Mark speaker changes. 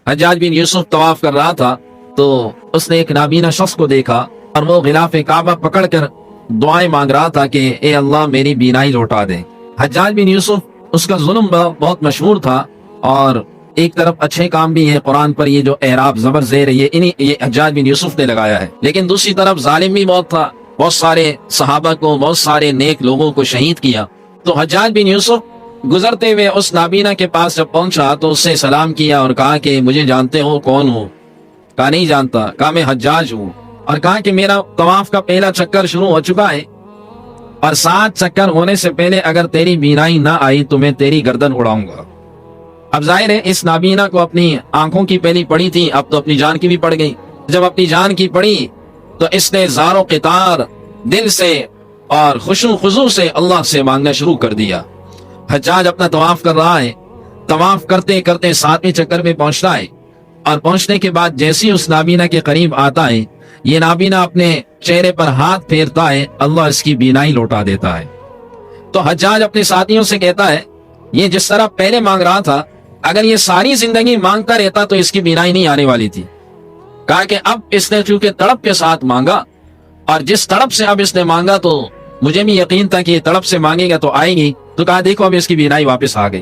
Speaker 1: حجاج بن یوسف طواف کر رہا تھا تو اس نے ایک نابینا شخص کو دیکھا اور وہ غلاف کعبہ پکڑ کر دعائیں مانگ رہا تھا کہ اے اللہ میری بینائی لوٹا دے۔ حجاج بن یوسف اس کا ظلم بہت مشہور تھا، اور ایک طرف اچھے کام بھی ہیں قرآن پر، یہ جو اعراب زبر زیر ہے یہ حجاج بن یوسف نے لگایا ہے، لیکن دوسری طرف ظالم بھی بہت تھا، بہت سارے صحابہ کو، بہت سارے نیک لوگوں کو شہید کیا۔ تو حجاج بن یوسف گزرتے ہوئے اس نابینا کے پاس جب پہنچا تو اس سے سلام کیا اور کہا کہ مجھے جانتے ہو کون ہو؟ کہا نہیں جانتا۔ کہا میں حجاج ہوں، اور کہا کہ میرا طواف کا پہلا چکر شروع ہو چکا ہے، اور 7 چکر ہونے سے پہلے اگر تیری بینائی نہ آئی تو میں تیری گردن اڑاؤں گا۔ اب ظاہر ہے اس نابینا کو اپنی آنکھوں کی پہلی پڑی تھی، اب تو اپنی جان کی بھی پڑ گئی۔ جب اپنی جان کی پڑی تو اس نے زار و قطار دل سے اور خشوع خضوع سے اللہ سے مانگنا شروع کر دیا۔ حجاج اپنا طواف کر رہا ہے، طواف کرتے کرتے 7ویں چکر پہ پہنچتا ہے، اور پہنچنے کے بعد جیسے اس نابینا کے قریب آتا ہے، یہ نابینا اپنے چہرے پر ہاتھ پھیرتا ہے، اللہ اس کی بینائی لوٹا دیتا ہے۔ تو حجاج اپنے ساتھیوں سے کہتا ہے یہ جس طرح پہلے مانگ رہا تھا اگر یہ ساری زندگی مانگتا رہتا تو اس کی بینائی نہیں آنے والی تھی۔ کہا کہ اب اس نے چونکہ تڑپ کے ساتھ مانگا، اور جس تڑپ سے اب اس نے مانگا تو مجھے بھی یقین تھا کہ یہ تڑپ سے مانگے گا تو آئے گی، تو کہا دیکھو اب اس کی بینائی واپس آ گئی۔